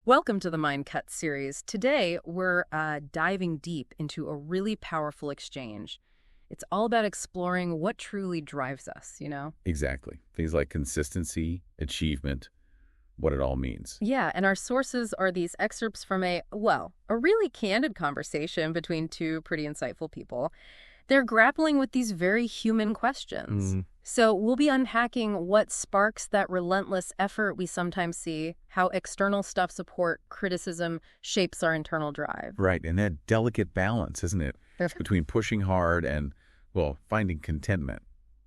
Welcome to the Mind Cut series. Today, we're diving deep into a really powerful exchange. It's all about exploring what truly drives us, you know? Exactly. Things like consistency, achievement, what it all means. Yeah, and our sources are these excerpts from a really candid conversation between two pretty insightful people. They're grappling with these very human questions. So we'll be unpacking what sparks that relentless effort we sometimes see, how external stuff support criticism shapes our internal drive. Right. And that delicate balance, isn't it? Between pushing hard and, well, finding contentment.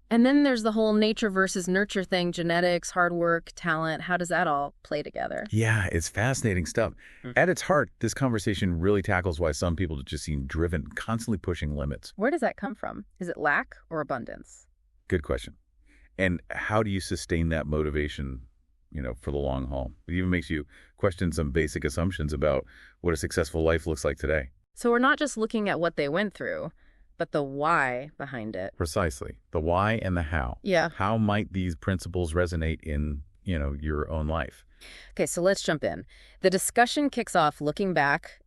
And then there's the whole nature versus nurture thing, genetics, hard work, talent. How does that all play together? Yeah, it's fascinating stuff. At its heart, this conversation really tackles why some people just seem driven, constantly pushing limits. Where does that come from? Is it lack or abundance? Good question. And how do you sustain that motivation, for the long haul? It even makes you question some basic assumptions about what a successful life looks like today. So we're not just looking at what they went through, but the why behind it. Precisely. The why and the how. Yeah. How might these principles resonate in, your own life? Okay, so let's jump in. The discussion kicks off looking back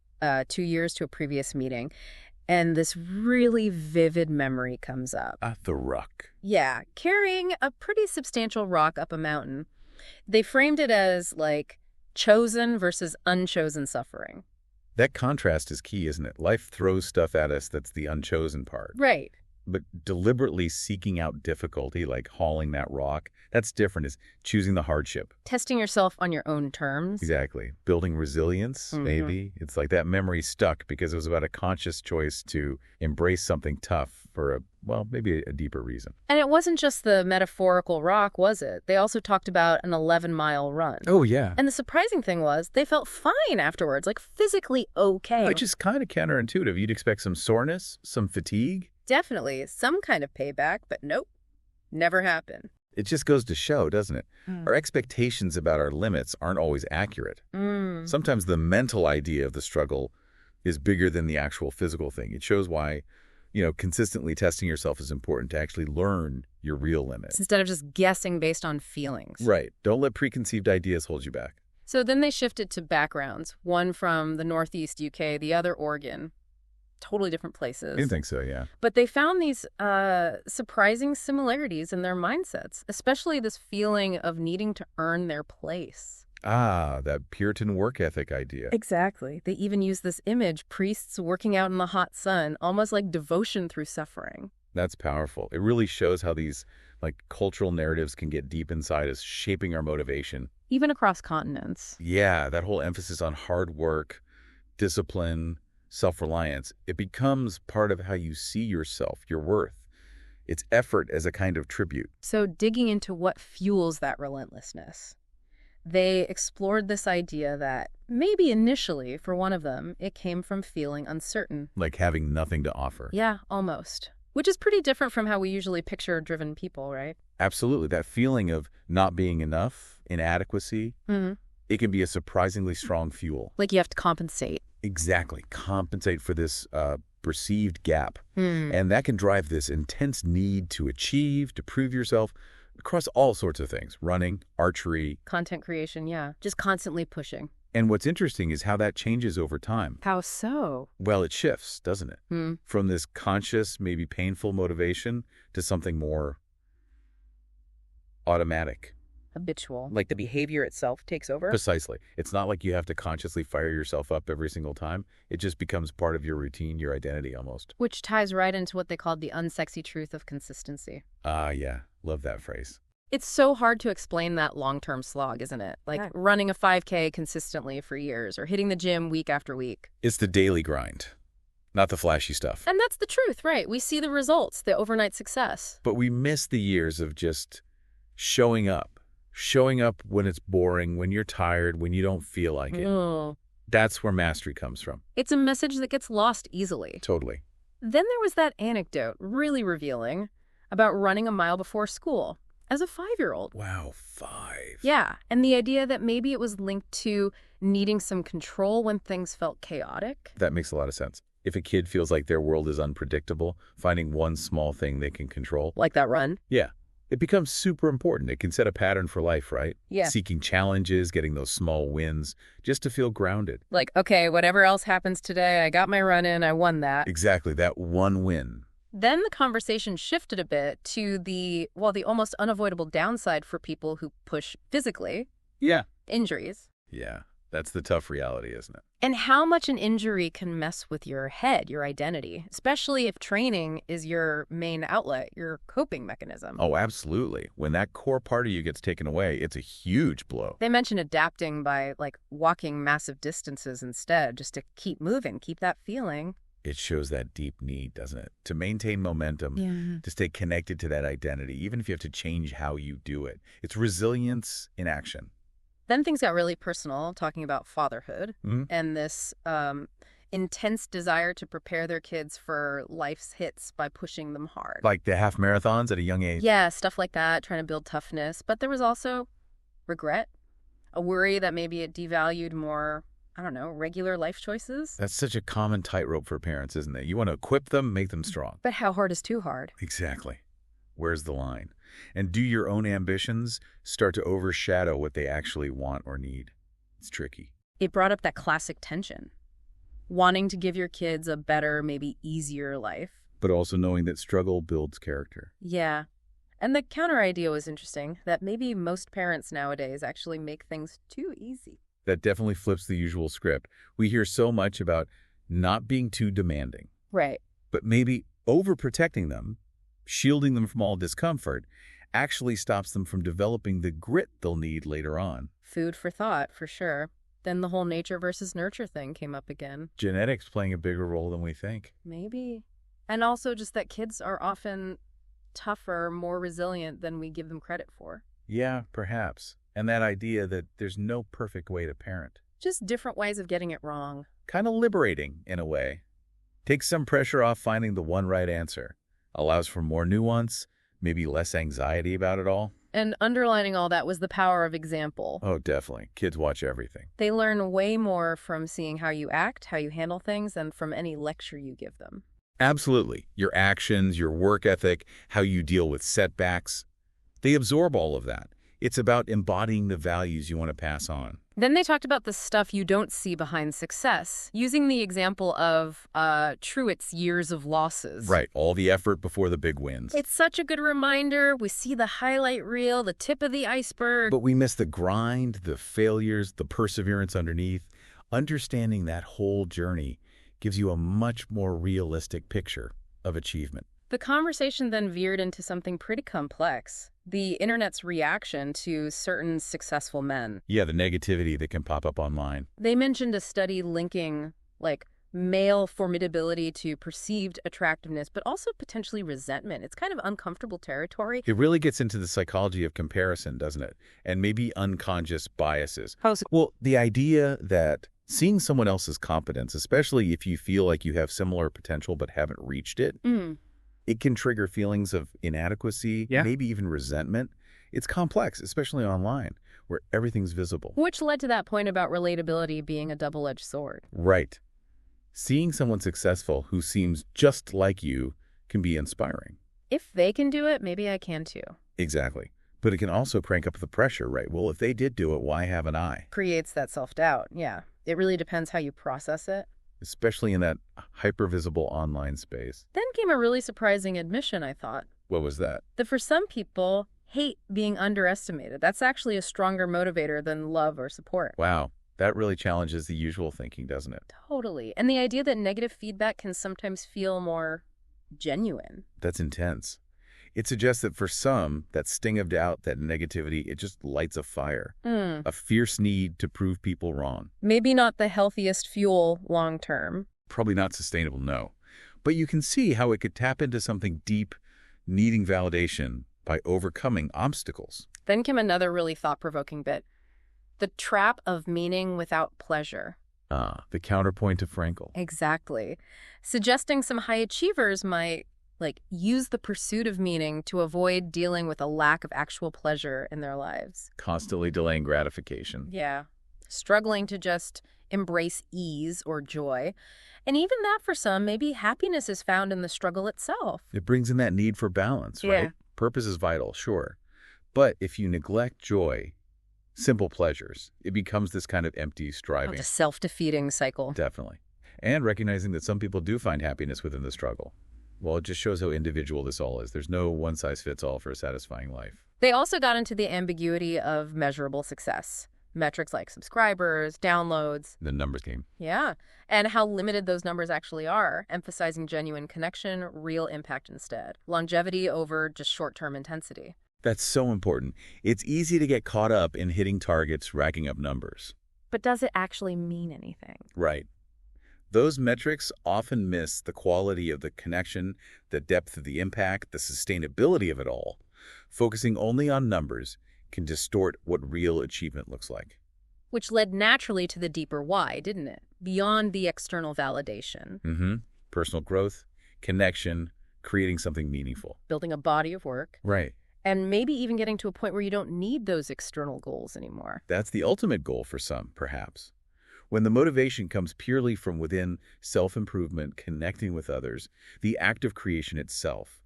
2 years to a previous meeting, and this really vivid memory comes up. The ruck. Yeah, carrying a pretty substantial rock up a mountain. They framed it as, like, chosen versus unchosen suffering. That contrast is key, isn't it? Life throws stuff at us that's the unchosen part. Right. But deliberately seeking out difficulty, like hauling that rock, that's different. Is choosing the hardship. Testing yourself on your own terms. Exactly. Building resilience, maybe. It's like that memory stuck because it was about a conscious choice to embrace something tough for maybe a deeper reason. And it wasn't just the metaphorical rock, was it? They also talked about an 11-mile run. Oh, yeah. And the surprising thing was they felt fine afterwards, like physically okay. Which is kind of counterintuitive. You'd expect some soreness, some fatigue. Definitely some kind of payback, but nope, never happened. It just goes to show, doesn't it? Our expectations about our limits aren't always accurate. Sometimes the mental idea of the struggle is bigger than the actual physical thing. It shows why, consistently testing yourself is important to actually learn your real limits. Instead of just guessing based on feelings. Right. Don't let preconceived ideas hold you back. So then they shifted to backgrounds, one from the Northeast UK, the other Oregon. Totally different places. I didn't think so, yeah. But they found these surprising similarities in their mindsets, especially this feeling of needing to earn their place. That Puritan work ethic idea. Exactly. They even use this image, priests working out in the hot sun, almost like devotion through suffering. That's powerful. It really shows how these cultural narratives can get deep inside us, shaping our motivation. Even across continents. Yeah, that whole emphasis on hard work, discipline, self-reliance, it becomes part of how you see yourself, your worth. It's effort as a kind of tribute. So digging into what fuels that relentlessness. They explored this idea that maybe initially, for one of them, it came from feeling uncertain. Like having nothing to offer. Yeah, almost. Which is pretty different from how we usually picture driven people, right? Absolutely. That feeling of not being enough, inadequacy, it can be a surprisingly strong fuel. Like you have to compensate. Exactly. Compensate for this perceived gap. And that can drive this intense need to achieve, to prove yourself across all sorts of things. Running, archery. Content creation, yeah. Just constantly pushing. And what's interesting is how that changes over time. How so? Well, it shifts, doesn't it? From this conscious, maybe painful motivation to something more automatic. Habitual. Like the behavior itself takes over? Precisely. It's not like you have to consciously fire yourself up every single time. It just becomes part of your routine, your identity almost. Which ties right into what they called the unsexy truth of consistency. Yeah. Love that phrase. It's so hard to explain that long-term slog, isn't it? Like running a 5K consistently for years or hitting the gym week after week. It's the daily grind, not the flashy stuff. And that's the truth, right? We see the results, the overnight success. But we miss the years of just showing up. Showing up when it's boring, when you're tired, when you don't feel like it. That's where mastery comes from. It's a message that gets lost easily. Totally. Then there was that anecdote, really revealing, about running a mile before school as a 5-year-old. Wow, 5. Yeah, and the idea that maybe it was linked to needing some control when things felt chaotic. That makes a lot of sense. If a kid feels like their world is unpredictable, finding one small thing they can control. Like that run? Yeah. It becomes super important. It can set a pattern for life, right? Yeah. Seeking challenges, getting those small wins, just to feel grounded. Like, okay, whatever else happens today, I got my run in, I won that. Exactly, that one win. Then the conversation shifted a bit to the almost unavoidable downside for people who push physically. Yeah. Injuries. Yeah, that's the tough reality, isn't it? And how much an injury can mess with your head, your identity, especially if training is your main outlet, your coping mechanism. Oh, absolutely. When that core part of you gets taken away, it's a huge blow. They mention adapting by, like, walking massive distances instead, just to keep moving, keep that feeling. It shows that deep need, doesn't it? To maintain momentum, to stay connected to that identity, even if you have to change how you do it. It's resilience in action. Then things got really personal, talking about fatherhood and this intense desire to prepare their kids for life's hits by pushing them hard. Like the half marathons at a young age. Yeah, stuff like that, trying to build toughness. But there was also regret, a worry that maybe it devalued more, I don't know, regular life choices. That's such a common tightrope for parents, isn't it? You want to equip them, make them strong. But how hard is too hard? Exactly. Where's the line? And do your own ambitions start to overshadow what they actually want or need? It's tricky. It brought up that classic tension. Wanting to give your kids a better, maybe easier life. But also knowing that struggle builds character. Yeah. And the counter idea was interesting, that maybe most parents nowadays actually make things too easy. That definitely flips the usual script. We hear so much about not being too demanding. Right. But maybe overprotecting them, shielding them from all discomfort, actually stops them from developing the grit they'll need later on. Food for thought, for sure. Then the whole nature versus nurture thing came up again. Genetics playing a bigger role than we think. Maybe. And also just that kids are often tougher, more resilient than we give them credit for. Yeah, perhaps. And that idea that there's no perfect way to parent. Just different ways of getting it wrong. Kind of liberating, in a way. Takes some pressure off finding the one right answer. Allows for more nuance, maybe less anxiety about it all. And underlining all that was the power of example. Oh, definitely. Kids watch everything. They learn way more from seeing how you act, how you handle things, than from any lecture you give them. Absolutely. Your actions, your work ethic, how you deal with setbacks. They absorb all of that. It's about embodying the values you want to pass on. Then they talked about the stuff you don't see behind success, using the example of Truett's years of losses. Right, all the effort before the big wins. It's such a good reminder. We see the highlight reel, the tip of the iceberg. But we miss the grind, the failures, the perseverance underneath. Understanding that whole journey gives you a much more realistic picture of achievement. The conversation then veered into something pretty complex. The internet's reaction to certain successful men. Yeah, the negativity that can pop up online. They mentioned a study linking, like, male formidability to perceived attractiveness, but also potentially resentment. It's kind of uncomfortable territory. It really gets into the psychology of comparison, doesn't it? And maybe unconscious biases. How's it? Well, the idea that seeing someone else's competence, especially if you feel like you have similar potential but haven't reached it, it can trigger feelings of inadequacy, maybe even resentment. It's complex, especially online, where everything's visible. Which led to that point about relatability being a double-edged sword. Right. Seeing someone successful who seems just like you can be inspiring. If they can do it, maybe I can too. Exactly. But it can also crank up the pressure, right? Well, if they did do it, why haven't I? Creates that self-doubt, yeah. It really depends how you process it. Especially in that hyper-visible online space. Then came a really surprising admission, I thought. What was that? That for some people, hate being underestimated. That's actually a stronger motivator than love or support. Wow. That really challenges the usual thinking, doesn't it? Totally. And the idea that negative feedback can sometimes feel more genuine. That's intense. It suggests that for some, that sting of doubt, that negativity, it just lights a fire. A fierce need to prove people wrong. Maybe not the healthiest fuel long term. Probably not sustainable, no. But you can see how it could tap into something deep, needing validation by overcoming obstacles. Then came another really thought-provoking bit. The trap of meaning without pleasure. The counterpoint to Frankl. Exactly. Suggesting some high achievers might use the pursuit of meaning to avoid dealing with a lack of actual pleasure in their lives. Constantly delaying gratification. Yeah. Struggling to just embrace ease or joy. And even that for some, maybe happiness is found in the struggle itself. It brings in that need for balance, right? Purpose is vital, sure. But if you neglect joy, simple pleasures, it becomes this kind of empty striving. It's a self-defeating cycle. Definitely. And recognizing that some people do find happiness within the struggle. Well, it just shows how individual this all is. There's no one-size-fits-all for a satisfying life. They also got into the ambiguity of measurable success. Metrics like subscribers, downloads. The numbers game. Yeah. And how limited those numbers actually are, emphasizing genuine connection, real impact instead. Longevity over just short-term intensity. That's so important. It's easy to get caught up in hitting targets, racking up numbers. But does it actually mean anything? Right. Those metrics often miss the quality of the connection, the depth of the impact, the sustainability of it all. Focusing only on numbers can distort what real achievement looks like. Which led naturally to the deeper why, didn't it? Beyond the external validation. Personal growth, connection, creating something meaningful. Building a body of work. Right. And maybe even getting to a point where you don't need those external goals anymore. That's the ultimate goal for some, perhaps. When the motivation comes purely from within, self-improvement, connecting with others, the act of creation itself.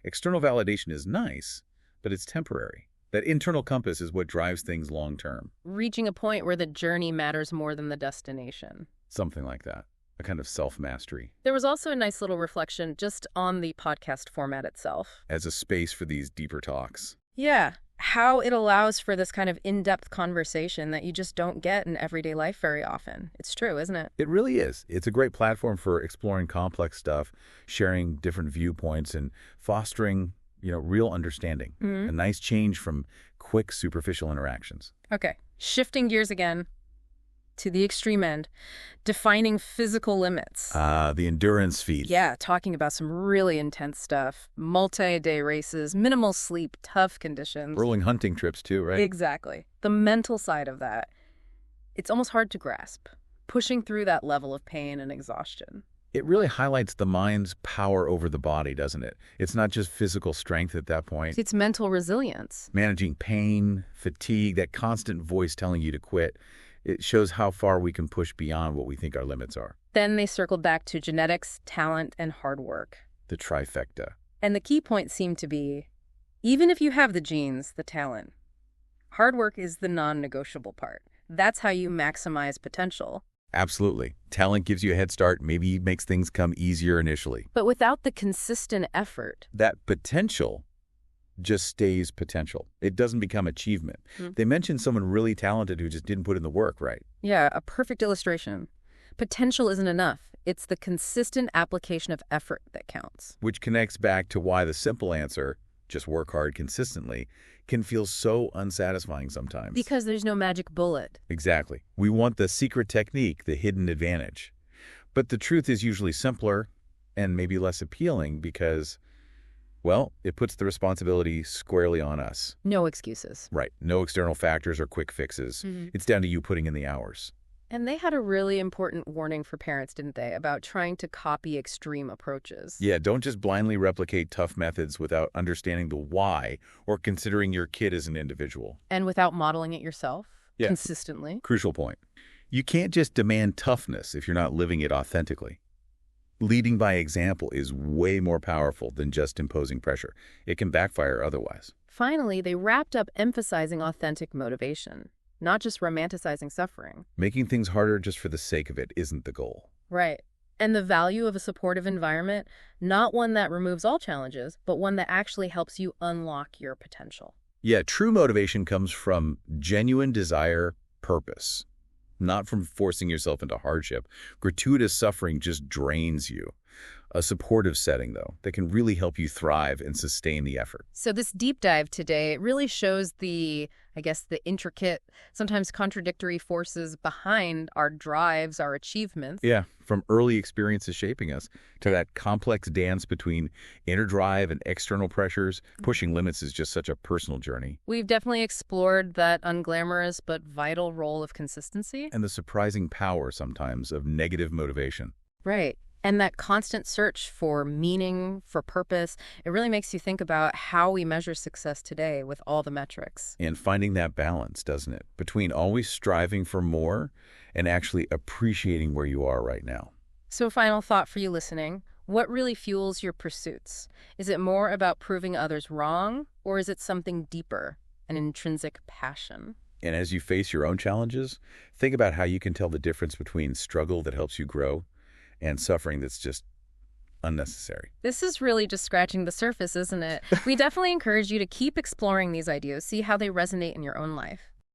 External validation is nice, but it's temporary. That internal compass is what drives things long-term. Reaching a point where the journey matters more than the destination. Something like that. A kind of self-mastery. There was also a nice little reflection just on the podcast format itself. As a space for these deeper talks. Yeah. How it allows for this kind of in-depth conversation that you just don't get in everyday life very often. It's true, isn't it? It really is. It's a great platform for exploring complex stuff, sharing different viewpoints, and fostering real understanding. A nice change from quick, superficial interactions. Okay, shifting gears again to the extreme end, defining physical limits. The endurance feats. Yeah, talking about some really intense stuff. Multi-day races, minimal sleep, tough conditions. Rolling hunting trips too, right? Exactly. The mental side of that, it's almost hard to grasp. Pushing through that level of pain and exhaustion. It really highlights the mind's power over the body, doesn't it? It's not just physical strength at that point. It's mental resilience. Managing pain, fatigue, that constant voice telling you to quit. It shows how far we can push beyond what we think our limits are. Then they circled back to genetics, talent, and hard work. The trifecta. And the key point seemed to be, even if you have the genes, the talent, hard work is the non-negotiable part. That's how you maximize potential. Absolutely. Talent gives you a head start, maybe makes things come easier initially. But without the consistent effort, that potential just stays potential. It doesn't become achievement. They mentioned someone really talented who just didn't put in the work, right? Yeah, a perfect illustration. Potential isn't enough. It's the consistent application of effort that counts. Which connects back to why the simple answer, just work hard consistently, can feel so unsatisfying sometimes. Because there's no magic bullet. Exactly. We want the secret technique, the hidden advantage. But the truth is usually simpler and maybe less appealing because, well, it puts the responsibility squarely on us. No excuses. Right. No external factors or quick fixes. It's down to you putting in the hours. And they had a really important warning for parents, didn't they, about trying to copy extreme approaches. Yeah, don't just blindly replicate tough methods without understanding the why or considering your kid as an individual. And without modeling it yourself consistently. Crucial point. You can't just demand toughness if you're not living it authentically. Leading by example is way more powerful than just imposing pressure. It can backfire otherwise. Finally, they wrapped up emphasizing authentic motivation. Not just romanticizing suffering. Making things harder just for the sake of it isn't the goal. Right. And the value of a supportive environment, not one that removes all challenges, but one that actually helps you unlock your potential. Yeah, true motivation comes from genuine desire, purpose, not from forcing yourself into hardship. Gratuitous suffering just drains you. A supportive setting, though, that can really help you thrive and sustain the effort. So this deep dive today, it really shows the intricate, sometimes contradictory forces behind our drives, our achievements. Yeah, from early experiences shaping us to that complex dance between inner drive and external pressures. Pushing limits is just such a personal journey. We've definitely explored that unglamorous but vital role of consistency. And the surprising power sometimes of negative motivation. Right. And that constant search for meaning, for purpose, it really makes you think about how we measure success today with all the metrics. And finding that balance, doesn't it? Between always striving for more and actually appreciating where you are right now. So final thought for you listening. What really fuels your pursuits? Is it more about proving others wrong, or is it something deeper, an intrinsic passion? And as you face your own challenges, think about how you can tell the difference between struggle that helps you grow and suffering that's just unnecessary. This is really just scratching the surface, isn't it? We definitely encourage you to keep exploring these ideas, see how they resonate in your own life.